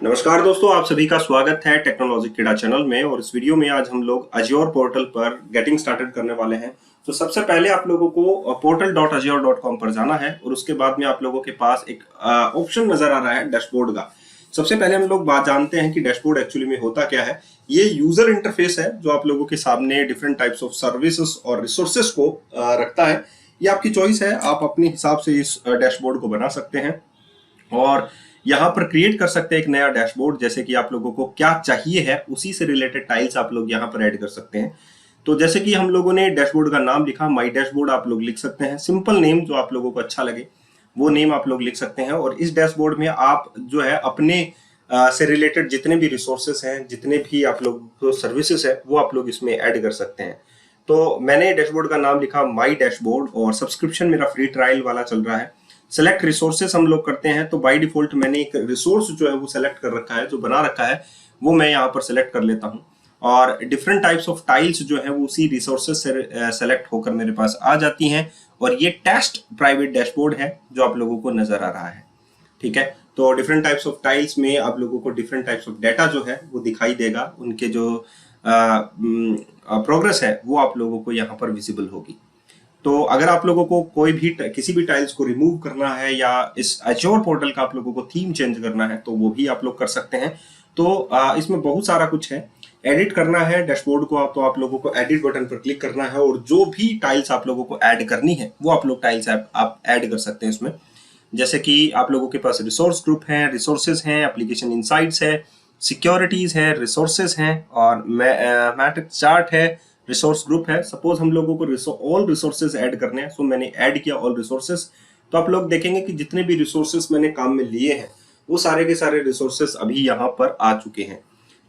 नमस्कार दोस्तों, आप सभी का स्वागत है टेक्नोलॉजी किड़ा चैनल में। और इस वीडियो में आज हम लोग अज्योर पोर्टल पर गेटिंग स्टार्टेड करने वाले हैं। तो सबसे पहले आप लोगों को portal.azure.com पर जाना है और उसके बाद में आप लोगों के पास एक ऑप्शन नजर आ रहा है डैशबोर्ड का। सबसे पहले हम लोग बात जानते हैं कि डैशबोर्ड एक्चुअली में होता क्या है। ये यूजर इंटरफेस है जो आप लोगों के सामने डिफरेंट टाइप्स ऑफ सर्विसेज और रिसोर्सेज को रखता है। ये आपकी चॉइस है, आप अपने हिसाब से इस डैशबोर्ड को बना सकते हैं और यहाँ पर क्रिएट कर सकते हैं एक नया डैशबोर्ड। जैसे कि आप लोगों को क्या चाहिए है उसी से रिलेटेड टाइल्स आप लोग यहाँ पर ऐड कर सकते हैं। तो जैसे कि हम लोगों ने डैशबोर्ड का नाम लिखा, माई डैशबोर्ड आप लोग लिख सकते हैं। सिंपल नेम जो आप लोगों को अच्छा लगे वो नेम आप लोग लिख सकते हैं। और इस डैशबोर्ड में आप जो है अपने से रिलेटेड जितने भी रिसोर्सेस हैं, जितने भी आप लोग सर्विसेज है, वो आप लोग इसमें ऐड कर सकते हैं। तो मैंने डैशबोर्ड का नाम लिखा माई डैशबोर्ड और सब्सक्रिप्शन मेरा फ्री ट्रायल वाला चल रहा है। सेलेक्ट रिसोर्सेस हम लोग करते हैं तो बाय डिफॉल्ट मैंने एक रिसोर्स जो है वो सेलेक्ट कर रखा है, जो बना रखा है वो मैं यहाँ पर सेलेक्ट कर लेता हूँ। और डिफरेंट टाइप्स ऑफ टाइल्स जो है वो उसी रिसोर्सेज से सेलेक्ट होकर मेरे पास आ जाती हैं। और ये टेस्ट प्राइवेट डैशबोर्ड है जो आप लोगों को नजर आ रहा है। ठीक है, तो डिफरेंट टाइप्स ऑफ टाइल्स में आप लोगों को डिफरेंट टाइप्स ऑफ डाटा जो है वो दिखाई देगा। उनके जो प्रोग्रेस है वो आप लोगों को यहाँ पर विजिबल होगी। तो अगर आप लोगों को कोई भी किसी भी टाइल्स को रिमूव करना है या इस अज्योर पोर्टल का आप लोगों को थीम चेंज करना है तो वो भी आप लोग कर सकते हैं। तो इसमें बहुत सारा कुछ है। एडिट करना है डैशबोर्ड को तो आप लोगों को एडिट बटन पर क्लिक करना है और जो भी टाइल्स आप लोगों को ऐड करनी है वो आप लोग टाइल्स आप ऐड कर सकते हैं इसमें। जैसे कि आप लोगों के पास रिसोर्स ग्रुप है, रिसोर्सेज हैं, एप्लीकेशन इनसाइट्स है, सिक्योरिटीज है, रिसोर्सेज हैं और मैट्रिक्स चार्ट है, रिसोर्स ग्रुप है। सपोज हम लोगों को ऑल रिसोर्सेज ऐड करने हैं, सो मैंने ऐड किया ऑल रिसोर्सेज। तो आप लोग देखेंगे कि जितने भी रिसोर्सेज मैंने काम में लिए हैं वो सारे के सारे रिसोर्सेज अभी यहाँ पर आ चुके हैं।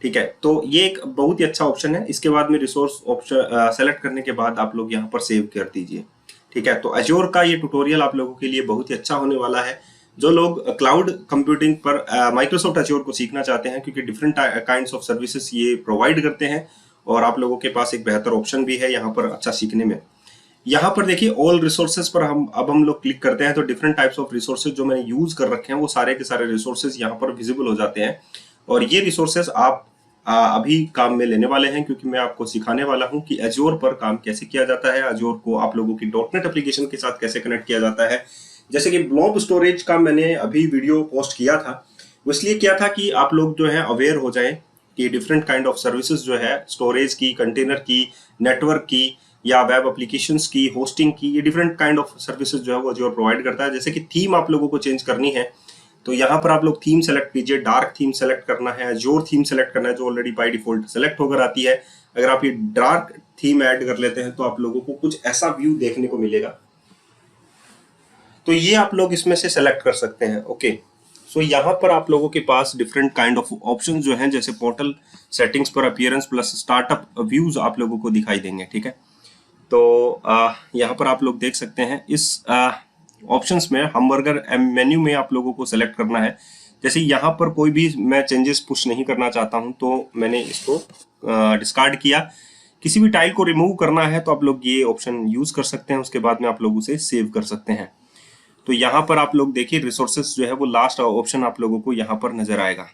ठीक है, तो ये एक बहुत ही अच्छा ऑप्शन है। इसके बाद में रिसोर्स ऑप्शन सेलेक्ट करने के बाद आप लोग यहाँ पर सेव कर दीजिए। ठीक है, तो अज्योर का ये ट्यूटोरियल आप लोगों के लिए बहुत ही अच्छा होने वाला है। जो लोग क्लाउड कंप्यूटिंग पर माइक्रोसॉफ्ट अज्योर को सीखना चाहते हैं, क्योंकि डिफरेंट काइंड्स ऑफ सर्विसेज ये प्रोवाइड करते हैं और आप लोगों के पास एक बेहतर ऑप्शन भी है यहाँ पर अच्छा सीखने में। यहाँ पर देखिए ऑल रिसोर्सेज पर हम लोग क्लिक करते हैं तो डिफरेंट टाइप्स ऑफ रिसोर्सेज जो मैंने यूज कर रखे हैं वो सारे के सारे रिसोर्सेज यहाँ पर विजिबल हो जाते हैं। और ये रिसोर्सेज आप अभी काम में लेने वाले हैं, क्योंकि मैं आपको सिखाने वाला हूं कि अज्योर पर काम कैसे किया जाता है, अज्योर को आप लोगों की डॉटनेट एप्लीकेशन के साथ कैसे कनेक्ट किया जाता है। जैसे कि ब्लॉब स्टोरेज का मैंने अभी वीडियो पोस्ट किया था, वो इसलिए किया था कि आप लोग जो है अवेयर हो जाएं कि डिफरेंट काइंड ऑफ सर्विसेज जो है स्टोरेज की, कंटेनर की, नेटवर्क की या वेब एप्लीकेशंस की, होस्टिंग की, ये डिफरेंट काइंड ऑफ सर्विसेज जो है वो अज्योर प्रोवाइड करता है। जैसे कि थीम आप लोगों को चेंज करनी है तो यहाँ पर आप लोग थीम सेलेक्ट कीजिए। डार्क थीम सेलेक्ट करना है, अज्योर थीम सेलेक्ट करना है जो ऑलरेडी बाय डिफॉल्ट सेलेक्ट होकर आती है। अगर आप ये डार्क थीम ऐड कर लेते हैं तो आप लोगों को कुछ ऐसा व्यू देखने को मिलेगा। तो ये आप लोग इसमें से सेलेक्ट कर सकते हैं। ओके, सो यहाँ पर आप लोगों के पास डिफरेंट काइंड ऑफ ऑप्शन जो हैं, जैसे पोर्टल सेटिंग्स पर अपीयरेंस प्लस स्टार्टअप व्यूज आप लोगों को दिखाई देंगे। ठीक है, तो यहाँ पर आप लोग देख सकते हैं इस ऑप्शंस में हमबर्गर मेन्यू में आप लोगों को सेलेक्ट करना है। जैसे यहाँ पर कोई भी मैं चेंजेस पुश नहीं करना चाहता हूँ तो मैंने इसको डिस्कार्ड किया। किसी भी टाइल को रिमूव करना है तो आप लोग ये ऑप्शन यूज कर सकते हैं, उसके बाद में आप लोग उसे सेव कर सकते हैं। तो यहाँ पर आप लोग देखिए रिसोर्सेस जो है वो लास्ट ऑप्शन आप लोगों को यहाँ पर नजर आएगा।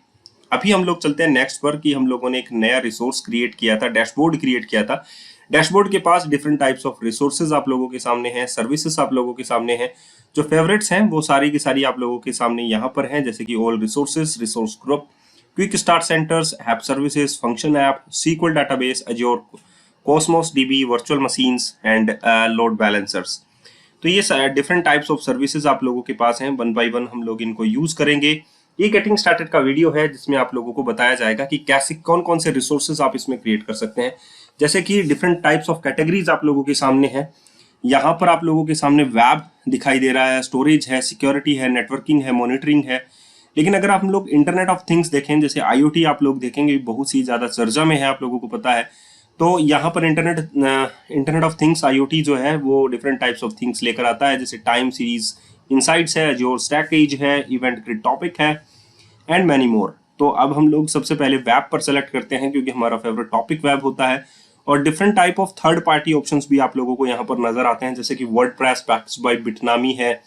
अभी हम लोग चलते हैं नेक्स्ट पर कि हम लोगों ने एक नया रिसोर्स क्रिएट किया था, डैशबोर्ड क्रिएट किया था। डैशबोर्ड के पास डिफरेंट टाइप्स ऑफ रिसोर्सेज आप लोगों के सामने हैं, सर्विसेज आप लोगों के सामने हैं। जो फेवरेट्स हैं वो सारी की सारी आप लोगों के सामने यहाँ पर हैं, जैसे कि all resources, resource group, quick start centres, app services, function app, SQL database, Azure Cosmos dB, virtual machines and load balancers. तो ये डिफरेंट टाइप्स ऑफ सर्विसेज आप लोगों के पास हैं। वन बाय वन हम लोग इनको यूज करेंगे। ये गेटिंग स्टार्टेड का वीडियो है जिसमें आप लोगों को बताया जाएगा कि कैसे कौन कौन से रिसोर्सेज आप इसमें क्रिएट कर सकते हैं। जैसे कि डिफरेंट टाइप्स ऑफ कैटेगरीज आप लोगों के सामने है। यहाँ पर आप लोगों के सामने वेब दिखाई दे रहा है, स्टोरेज है, सिक्योरिटी है, नेटवर्किंग है, मॉनिटरिंग है। लेकिन अगर आप लोग इंटरनेट ऑफ थिंग्स देखें, जैसे IoT आप लोग देखेंगे बहुत सी ज्यादा चर्चा में है, आप लोगों को पता है। तो यहाँ पर इंटरनेट ऑफ थिंग्स IoT जो है वो डिफरेंट टाइप्स ऑफ थिंग्स लेकर आता है, जैसे टाइम सीरीज इनसाइट्स है, जो स्टैकेज है, इवेंट ग्रिड टॉपिक है एंड मैनी मोर। तो अब हम लोग सबसे पहले वेब पर सेलेक्ट करते हैं, क्योंकि हमारा फेवरेट टॉपिक वेब होता है। और different type of third party options भी आप लोगों को यहाँ पर नजर आते हैं, जैसे कि वर्डप्रेस पैक्ड बाय बिटनामी है,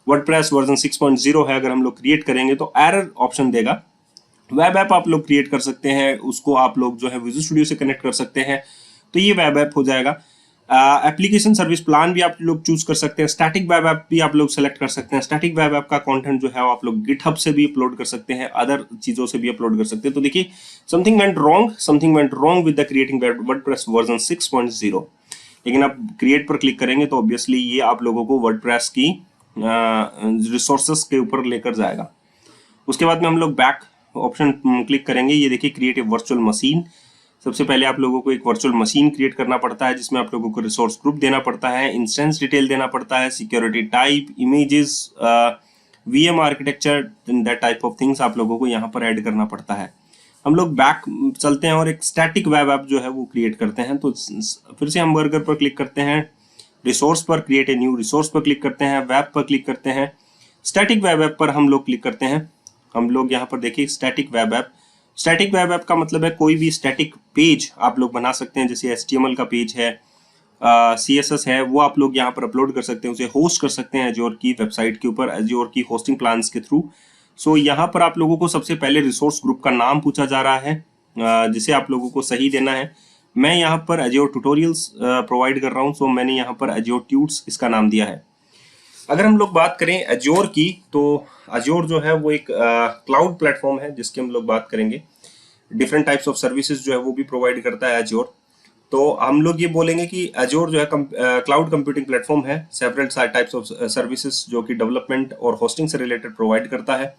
वर्डप्रेस वर्जन 6.0 है। अगर हम लोग क्रिएट करेंगे तो एरर ऑप्शन देगा वेब ऐप आप लोग क्रिएट कर सकते हैं, उसको आप लोग जो है विजुअल स्टूडियो से कनेक्ट कर सकते हैं, तो ये वेब ऐप हो जाएगा। एप्लीकेशन सर्विस प्लान भी आप लोग चूज कर सकते हैं। स्टैटिक वेब ऐप भी आप लोग सेलेक्ट कर सकते हैं। स्टैटिक वेब ऐप का कंटेंट जो है वो आप लोग गिटहब से भी अपलोड कर सकते हैं, अदर चीजों से भी अपलोड कर सकते हैं। तो देखिए, something went wrong with the creating WordPress version 6.0। लेकिन आप क्रिएट पर क्लिक करेंगे तो ऑब्वियसली ये आप लोगों को वर्डप्रेस की रिसोर्सेस के ऊपर लेकर जाएगा। उसके बाद में हम लोग बैक ऑप्शन क्लिक करेंगे। ये देखिए, क्रिएट ए वर्चुअल मशीन। सबसे पहले आप लोगों को एक वर्चुअल मशीन क्रिएट करना पड़ता है, जिसमें आप लोगों को रिसोर्स ग्रुप देना पड़ता है, इंस्टेंस डिटेल देना पड़ता है, security type, images, VM architecture, that type of things आप लोगों को यहाँ पर ऐड करना पड़ता है। हम लोग बैक चलते हैं और एक स्टैटिक वेब ऐप जो है वो क्रिएट करते हैं। तो फिर से हम बर्गर पर क्लिक करते हैं, रिसोर्स पर, क्रिएट ए न्यू रिसोर्स पर क्लिक करते हैं, वेब पर क्लिक करते हैं, स्टैटिक वेब ऐप पर हम लोग क्लिक करते हैं। हम लोग यहाँ पर देखिए static web app. Static web app का मतलब है कोई भी स्टैटिक पेज आप लोग बना सकते हैं, जैसे HTML का पेज है, CSS है, वो आप लोग यहाँ पर अपलोड कर सकते हैं, उसे होस्ट कर सकते हैं एज्योर की वेबसाइट के ऊपर, एज्योर की होस्टिंग प्लान्स के थ्रू। सो यहाँ पर आप लोगों को सबसे पहले रिसोर्स ग्रुप का नाम पूछा जा रहा है, जिसे आप लोगों को सही देना है। मैं यहाँ पर एज्योर ट्यूटोरियल्स प्रोवाइड कर रहा हूँ, सो मैंने यहाँ पर एज्योर ट्यूट्स इसका नाम दिया है। अगर हम लोग बात करें एज्योर की, तो एज्योर जो है वो एक क्लाउड प्लेटफॉर्म है जिसकी हम लोग बात करेंगे। डिफरेंट टाइप्स ऑफ सर्विसेज जो है वो भी प्रोवाइड करता है एज्योर। तो हम लोग ये बोलेंगे कि एज्योर जो है क्लाउड कंप्यूटिंग प्लेटफॉर्म है, सेपरेट टाइप्स ऑफ सर्विसेज जो कि डेवलपमेंट और होस्टिंग से रिलेटेड प्रोवाइड करता है।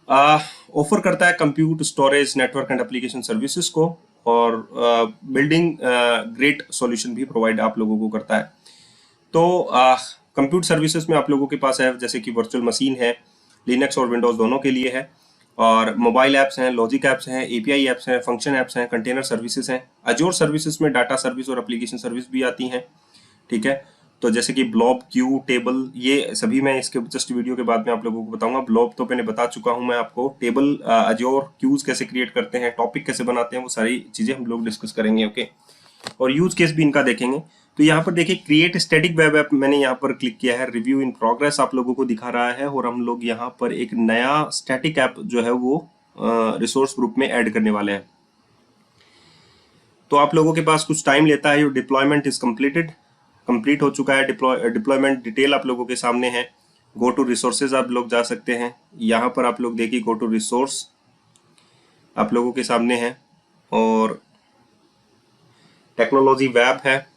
ऑफर करता है compute, storage, network and application services को, और बिल्डिंग ग्रेट सॉल्यूशन भी प्रोवाइड आप लोगों को करता है। तो कंप्यूटर सर्विसेज में आप लोगों के पास है जैसे कि वर्चुअल मशीन है, लिनक्स और विंडोज दोनों के लिए है, और मोबाइल ऐप्स हैं, लॉजिक ऐप्स हैं, API ऐप्स हैं, फंक्शन ऐप्स हैं, कंटेनर सर्विसेज हैं। एज्योर सर्विसेज में डाटा सर्विस और एप्लीकेशन सर्विस भी आती हैं, ठीक है। तो जैसे कि ब्लॉब, क्यू, टेबल, ये सभी मैं इसके जस्ट वीडियो के बाद में आप लोगों को बताऊंगा। ब्लॉब तो मैंने बता चुका हूं मैं आपको। टेबल, एज्योर क्यूज कैसे क्रिएट करते हैं, टॉपिक कैसे बनाते हैं, वो सारी चीजें हम लोग डिस्कस करेंगे, ओके। और यूज केस भी इनका देखेंगे। तो यहाँ पर देखिए, क्रिएट स्टैटिक वेब ऐप मैंने यहाँ पर क्लिक किया है, रिव्यू इन प्रोग्रेस आप लोगों को दिखा रहा है, और हम लोग यहाँ पर एक नया स्टैटिक ऐप जो है वो रिसोर्स ग्रुप में ऐड करने वाले हैं। तो आप लोगों के पास कुछ टाइम लेता है। योर डिप्लॉयमेंट इज कंप्लीट हो चुका है। डिप्लॉयमेंट डिटेल आप लोगों के सामने है। गो टू रिसोर्सेज आप लोग जा सकते हैं। यहाँ पर आप लोग देखिए, गो टू रिसोर्स आप लोगों के सामने है, और टेक्नोलॉजी वेब है,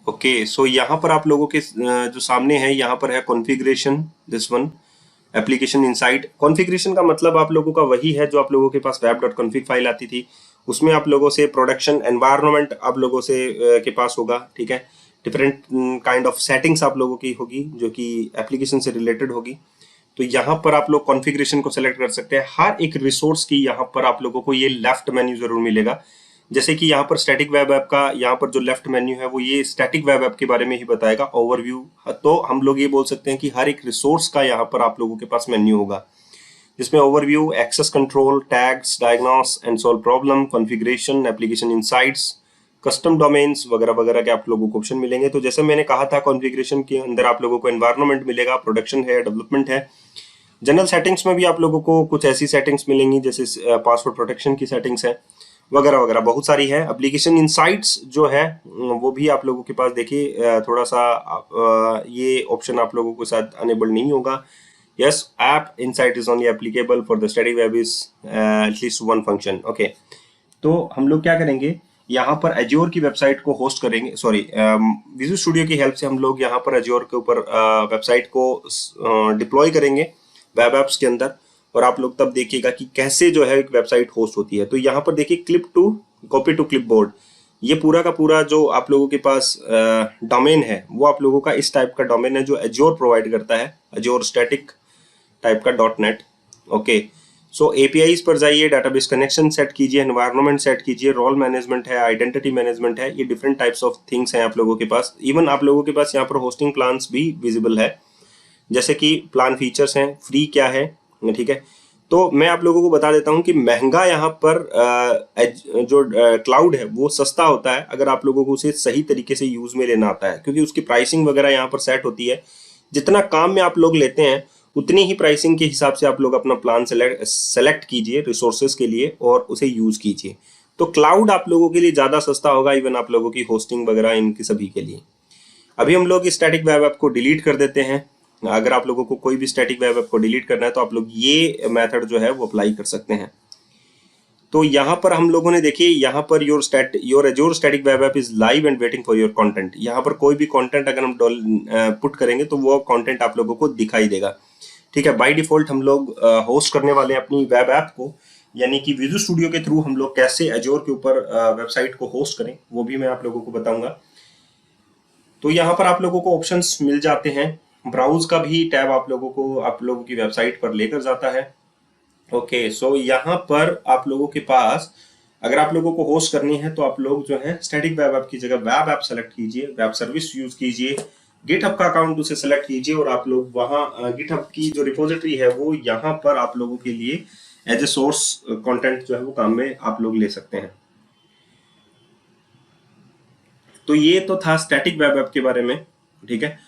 ओके। सो यहाँ पर आप लोगों के जो सामने है, यहाँ पर है configuration, this one, application insight. Configuration का मतलब आप लोगों का वही है जो आप लोगों के पास web.config फाइल आती थी, उसमें आप लोगों से प्रोडक्शन एनवायरनमेंट आप लोगों से के पास होगा, ठीक है। डिफरेंट काइंड ऑफ सेटिंग्स आप लोगों की होगी जो कि एप्लीकेशन से रिलेटेड होगी। तो यहाँ पर आप लोग कॉन्फ़िगरेशन को सेलेक्ट कर सकते हैं। हर एक रिसोर्स की यहाँ पर आप लोगों को ये लेफ्ट मेन्यू जरूर मिलेगा। जैसे कि यहाँ पर स्टैटिक वेब ऐप का यहाँ पर जो लेफ्ट मेन्यू है वो ये स्टैटिक वेब ऐप के बारे में ही बताएगा, ओवरव्यू। तो हम लोग ये बोल सकते हैं कि हर एक रिसोर्स का यहाँ पर आप लोगों के पास मेन्यू होगा, जिसमें overview, access control, tags, diagnose and solve problem, configuration, application insights, custom domains वगैरह वगैरह के आप लोगों को ऑप्शन मिलेंगे। तो जैसे मैंने कहा था, कॉन्फ़िगरेशन के अंदर आप लोगों को एनवायरनमेंट मिलेगा, प्रोडक्शन है, डेवलपमेंट है। जनरल सेटिंग्स में भी आप लोगों को कुछ ऐसी सेटिंग्स मिलेंगी जैसे पासवर्ड प्रोटेक्शन की सेटिंग्स है, वगैरह वगैरह बहुत सारी है। एप्लीकेशन इनसाइट्स जो है वो भी आप लोगों के पास देखिए थोड़ा सा ये ऑप्शन आप लोगों के साथ अनेबल नहीं होगा। Yes, app insight is only applicable for the study web is at least one function, okay. तो हम लोग क्या करेंगे, यहाँ पर एज्योर की वेबसाइट को होस्ट करेंगे, सॉरी विजुअल स्टूडियो की हेल्प से हम लोग यहाँ पर एज्योर के ऊपर वेबसाइट को डिप्लॉय करेंगे वेब एप्स के अंदर, और आप लोग तब देखिएगा कि कैसे जो है एक वेबसाइट होस्ट होती है। तो यहाँ पर देखिए, clip to copy to clipboard, ये पूरा का पूरा जो आप लोगों के पास डोमेन है वो आप लोगों का इस टाइप का डोमेन है जो एज्योर प्रोवाइड करता है, एज्योर स्टैटिक टाइप का .net, ओके। सो APIs पर जाइए, डाटाबेस कनेक्शन सेट कीजिए, एनवायरनमेंट सेट कीजिए, रोल मैनेजमेंट है, आइडेंटिटी मैनेजमेंट है, ये डिफरेंट टाइप्स ऑफ थिंग्स हैं आप लोगों के पास। इवन आप लोगों के पास यहाँ पर होस्टिंग प्लान्स भी विजिबल है, जैसे कि प्लान फीचर्स हैं, फ्री क्या है, ठीक है। तो मैं आप लोगों को बता देता हूं कि महंगा यहाँ पर जो क्लाउड है वो सस्ता होता है अगर आप लोगों को उसे सही तरीके से यूज में लेना आता है, क्योंकि उसकी प्राइसिंग वगैरह यहाँ पर सेट होती है। जितना काम में आप लोग लेते हैं उतनी ही प्राइसिंग के हिसाब से आप लोग अपना प्लान सेलेक्ट कीजिए रिसोर्सेज के लिए और उसे यूज कीजिए। तो क्लाउड आप लोगों के लिए ज़्यादा सस्ता होगा, इवन आप लोगों की होस्टिंग वगैरह इनकी सभी के लिए। अभी हम लोग स्टैटिक वेब ऐप को डिलीट कर देते हैं। अगर आप लोगों को कोई भी स्टैटिक वेब ऐप को डिलीट करना है तो आप लोग ये मेथड जो है वो अप्लाई कर सकते हैं। तो यहाँ पर हम लोगों ने देखिए, यहाँ per your azure static web app is live and waiting for your content. यहाँ पर कोई भी कंटेंट अगर हम पुट करेंगे तो वो कंटेंट आप लोगों को दिखाई देगा। ठीक है, बाय डिफॉल्ट हम लोग होस्ट करने वाले हैं अपनी वेब ऐप को, यानी कि विजुअल स्टूडियो के थ्रू हम लोग कैसे एज्योर के ऊपर वेबसाइट को होस्ट करें वो भी मैं आप लोगों को बताऊंगा। तो यहाँ पर आप लोगों को ऑप्शंस मिल जाते हैं। ब्राउज का भी टैब आप लोगों की वेबसाइट पर लेकर जाता है। ओके, सो यहाँ पर आप लोगों के पास अगर आप लोगों को होस्ट करनी है तो आप लोग जो है स्टैटिक वेब ऐप की जगह वेब ऐप सेलेक्ट कीजिए, वेब सर्विस यूज कीजिए, गिटहब का अकाउंट उसे सेलेक्ट कीजिए और आप लोग वहाँ गिटहब की जो रिपोजिटरी है वो यहाँ पर आप लोगों के लिए एज ए सोर्स कंटेंट जो है वो काम में आप लोग ले सकते हैं। तो ये तो था स्टैटिक वेब ऐप के बारे में, ठीक है,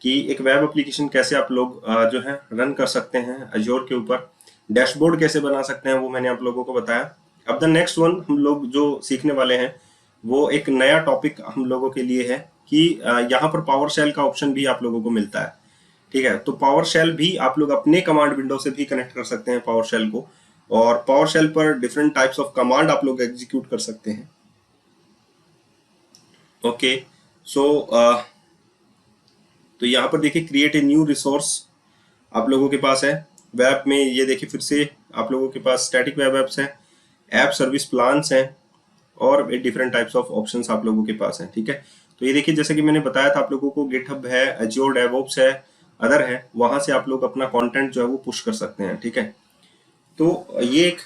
कि एक वेब एप्लीकेशन कैसे आप लोग जो है रन कर सकते हैं एज्योर के ऊपर, डैशबोर्ड कैसे बना सकते हैं वो मैंने आप लोगों को बताया। अब द नेक्स्ट वन हम लोग जो सीखने वाले हैं वो एक नया टॉपिक हम लोगों के लिए है कि यहाँ पर पावर शेल का ऑप्शन भी आप लोगों को मिलता है। ठीक है, तो पावर शेल भी आप लोग अपने कमांड विंडो से भी कनेक्ट कर सकते हैं पावर शेल को, और पावर शेल पर डिफरेंट टाइप्स ऑफ कमांड आप लोग एग्जीक्यूट कर सकते हैं। ओके, सो तो यहाँ पर देखिए क्रिएट ए न्यू रिसोर्स आप लोगों के पास है वेब में। ये देखिए फिर से आप लोगों के पास स्टैटिक वेब ऐप्स हैं, ऐप सर्विस प्लान्स हैं और डिफरेंट टाइप्स ऑफ ऑप्शंस आप लोगों के पास हैं। ठीक है, तो ये देखिए जैसे कि मैंने बताया था आप लोगों को गिटहब है, एज्योर डेवऑप्स है, अदर है, वहां से आप लोग अपना कंटेंट जो है वो पुश कर सकते हैं। ठीक है, तो ये एक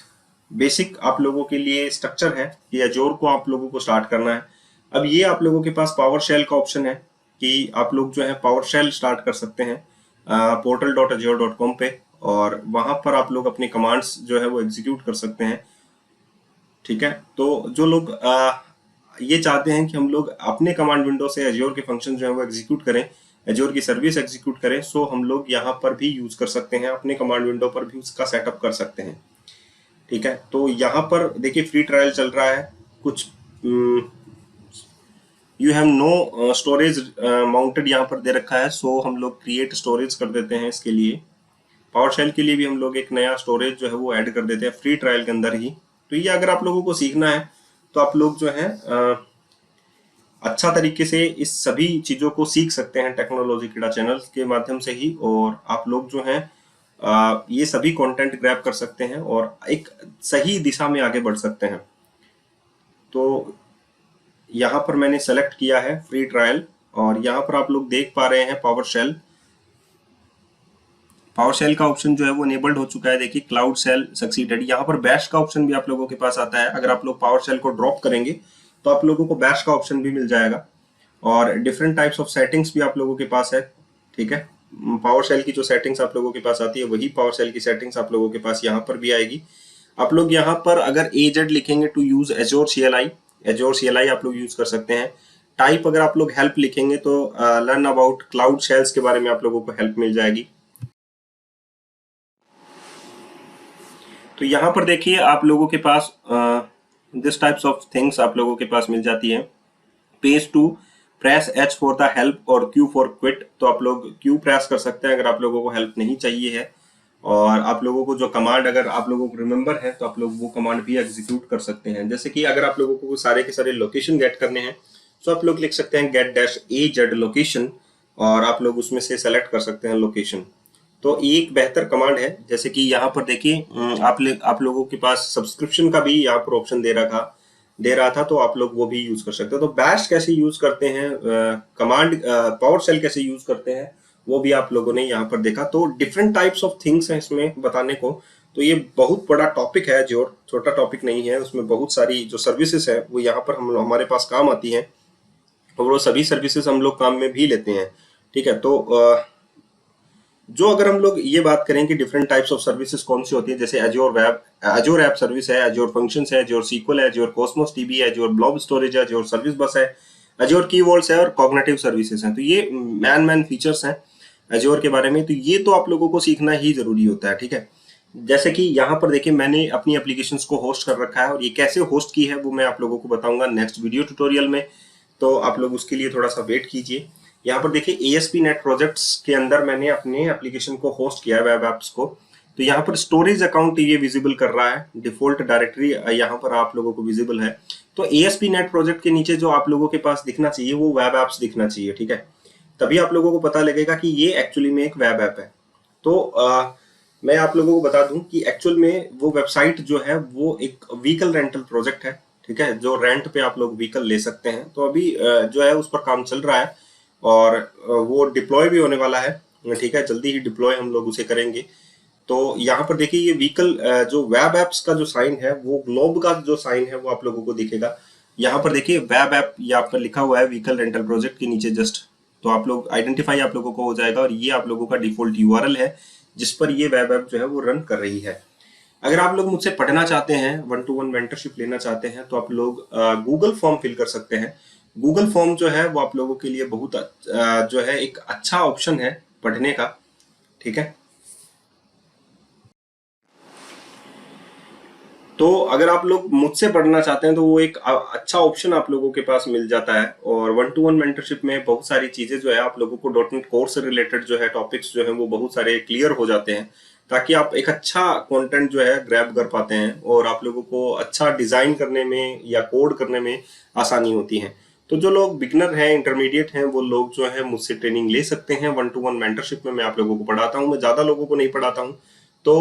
बेसिक आप लोगों के लिए स्ट्रक्चर है कि एज्योर को आप लोगों को स्टार्ट करना है। अब ये आप लोगों के पास पावर शेल का ऑप्शन है कि आप लोग जो है पावर शेल स्टार्ट कर सकते हैं portal.azure.com पे, और वहां पर आप लोग अपनी कमांड्स जो है वो एग्जीक्यूट कर सकते हैं। ठीक है, तो जो लोग ये चाहते हैं कि हम लोग अपने कमांड विंडो से एज्योर के फंक्शन जो है वो एग्जीक्यूट करें, एज्योर की सर्विस एग्जीक्यूट करें, सो हम लोग यहाँ पर भी यूज कर सकते हैं, अपने कमांड विंडो पर भी उसका सेटअप कर सकते हैं। ठीक है, तो यहाँ पर देखिए फ्री ट्रायल चल रहा है कुछ, you have no storage mounted यहाँ पर दे रखा है, सो हम लोग क्रिएट स्टोरेज कर देते हैं। इसके लिए पावर शेल के लिए भी हम लोग एक नया स्टोरेज जो है वो ऐड कर देते हैं फ्री ट्रायल के अंदर ही। तो ये अगर आप लोगों को सीखना है तो आप लोग जो है अच्छा तरीके से इस सभी चीजों को सीख सकते हैं टेक्नोलॉजी कीड़ा चैनल के माध्यम से ही, और आप लोग जो है ये सभी कंटेंट ग्रैब कर सकते हैं और एक सही दिशा में आगे बढ़ सकते हैं। तो यहाँ पर मैंने सेलेक्ट किया है फ्री ट्रायल, और यहाँ पर आप लोग देख पा रहे हैं पावर शेल का ऑप्शन जो है वो इनेबल्ड हो चुका है। देखिए क्लाउड शेल सक्सीडेड। यहाँ पर बैश का ऑप्शन भी आप लोगों के पास आता है। अगर आप लोग पावर शेल को ड्रॉप करेंगे तो आप लोगों को बैश का ऑप्शन भी मिल जाएगा, और डिफरेंट टाइप्स ऑफ सेटिंग्स भी आप लोगों के पास है। ठीक है, पावर शेल की जो सेटिंग्स आप लोगों के पास आती है वही पावर शेल की सेटिंग्स आप लोगों के पास यहाँ पर भी आएगी। आप लोग यहाँ पर अगर AZ लिखेंगे टू यूज एज्योर CLI आप लोग यूज कर सकते हैं। टाइप अगर आप लोग हेल्प लिखेंगे तो लर्न अबाउट क्लाउड शेल्स के बारे में आप लोगों को हेल्प मिल जाएगी। तो यहाँ पर देखिए आप लोगों के पास दिस टाइप्स ऑफ थिंग्स आप लोगों के पास मिल जाती है। Page two press H for the help और Q फॉर क्विट। तो आप लोग Q प्रेस कर सकते हैं अगर आप लोगों को हेल्प नहीं चाहिए है, और आप लोगों को जो कमांड अगर आप लोगों को रिमेंबर है तो आप लोग वो कमांड भी एग्जीक्यूट कर सकते हैं। जैसे कि अगर आप लोगों को सारे के सारे लोकेशन गेट करने हैं तो आप लोग लिख सकते हैं get-AZ लोकेशन, और आप लोग उसमें से सेलेक्ट कर सकते हैं लोकेशन। तो एक बेहतर कमांड है। जैसे कि यहाँ पर देखिए आप लोगों के पास सब्सक्रिप्शन का भी यहाँ पर ऑप्शन दे रहा था, तो आप लोग वो भी यूज कर सकते हैं। तो बैश कैसे यूज करते हैं, कमांड पावर शेल कैसे यूज करते हैं, वो भी आप लोगों ने यहाँ पर देखा। तो डिफरेंट टाइप्स ऑफ थिंग्स हैं इसमें बताने को। तो ये बहुत बड़ा टॉपिक है, जो छोटा टॉपिक नहीं है। उसमें बहुत सारी जो सर्विसेज है वो यहाँ पर हमारे पास काम आती है, और वो सभी सर्विसेज हम लोग काम में भी लेते हैं। ठीक है, तो जो अगर हम लोग ये बात करें कि डिफरेंट टाइप्स ऑफ सर्विसेज कौन सी होती है, जैसे एज्योर ऐप सर्विस है, एज्योर फंक्शंस है, एज्योर SQL है, एज्योर कॉस्मोस DB है, एज्योर ब्लॉब स्टोरेज है, एज्योर सर्विस बस है, एज्योर की वॉल्स है और कॉग्निटिव सर्विसेज हैं। तो ये मैन फीचर्स हैं एज्योर के बारे में, तो ये तो आप लोगों को सीखना ही जरूरी होता है, ठीक है। जैसे कि यहाँ पर देखिए मैंने अपनी एप्लीकेशंस को होस्ट कर रखा है, और ये कैसे होस्ट की है वो मैं आप लोगों को बताऊंगा नेक्स्ट वीडियो ट्यूटोरियल में, तो आप लोग उसके लिए थोड़ा सा वेट कीजिए। यहाँ पर देखिए ASP.NET प्रोजेक्ट्स के अंदर मैंने अपने एप्लीकेशन को होस्ट किया है, वेब एप्स को। तो यहाँ पर स्टोरेज अकाउंट ये विजिबल कर रहा है, डिफॉल्ट डायरेक्टरी यहाँ पर आप लोगों को विजिबल है। तो ASP.NET प्रोजेक्ट के नीचे जो आप लोगों के पास दिखना चाहिए वो वेब एप्स दिखना चाहिए, ठीक है। तभी आप लोगों को पता लगेगा कि ये एक्चुअली में एक वेब ऐप है। तो मैं आप लोगों को बता दूं कि एक्चुअल में वो वेबसाइट जो है वो एक व्हीकल रेंटल प्रोजेक्ट है, ठीक है, जो रेंट पे आप लोग व्हीकल ले सकते हैं। तो अभी जो है उस पर काम चल रहा है, और वो डिप्लॉय भी होने वाला है, ठीक है, जल्दी ही डिप्लॉय हम लोग उसे करेंगे। तो यहाँ पर देखिए ये व्हीकल जो वेब एप्स का जो साइन है, वो ग्लोब का जो साइन है वो आप लोगों को दिखेगा। यहाँ पर देखिए वेब ऐप यहाँ पर लिखा हुआ है व्हीकल रेंटल प्रोजेक्ट के नीचे जस्ट, तो आप लोग आइडेंटिफाई आप लोगों को हो जाएगा, और ये आप लोगों का डिफॉल्ट URL है जिस पर ये वेब ऐप जो है वो रन कर रही है। अगर आप लोग मुझसे पढ़ना चाहते हैं, 1-to-1 मेंटरशिप लेना चाहते हैं, तो आप लोग गूगल फॉर्म फिल कर सकते हैं। गूगल फॉर्म जो है वो आप लोगों के लिए बहुत जो है एक अच्छा ऑप्शन है पढ़ने का, ठीक है। तो अगर आप लोग मुझसे पढ़ना चाहते हैं तो वो एक अच्छा ऑप्शन आप लोगों के पास मिल जाता है। और 1-to-1 मेंटरशिप में बहुत सारी चीजें जो है आप लोगों को .NET कोर्स से रिलेटेड जो है टॉपिक्स जो है वो बहुत सारे क्लियर हो जाते हैं, ताकि आप एक अच्छा कंटेंट जो है ग्रैब कर पाते हैं, और आप लोगों को अच्छा डिजाइन करने में या कोड करने में आसानी होती है। तो जो लोग बिगनर हैं, इंटरमीडिएट हैं, वो लोग जो है मुझसे ट्रेनिंग ले सकते हैं। 1-to-1 मेंटरशिप में मैं आप लोगों को पढ़ाता हूँ, मैं ज्यादा लोगों को नहीं पढ़ाता हूँ। तो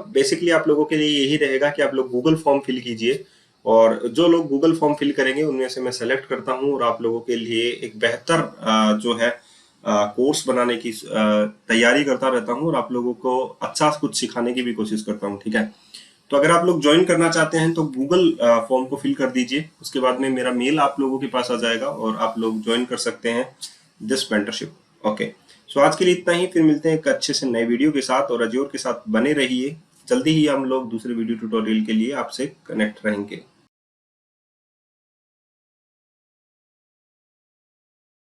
बेसिकली आप लोगों के लिए यही रहेगा कि आप लोग गूगल फॉर्म फिल कीजिए, और जो लोग गूगल फॉर्म फिल करेंगे उनमें से मैं सेलेक्ट करता हूँ, और आप लोगों के लिए एक बेहतर जो है कोर्स बनाने की तैयारी करता रहता हूँ, और आप लोगों को अच्छा कुछ सिखाने की भी कोशिश करता हूँ, ठीक है। तो अगर आप लोग ज्वाइन करना चाहते हैं तो गूगल फॉर्म को फिल कर दीजिए, उसके बाद में मेरा मेल आप लोगों के पास आ जाएगा, और आप लोग ज्वाइन कर सकते हैं दिस मेंटरशिप। ओके, सो आज के लिए इतना ही, फिर मिलते हैं एक अच्छे से नए वीडियो के साथ, और अज्योर के साथ बने रहिए। जल्दी ही हम लोग दूसरे वीडियो ट्यूटोरियल के लिए आपसे कनेक्ट रहेंगे।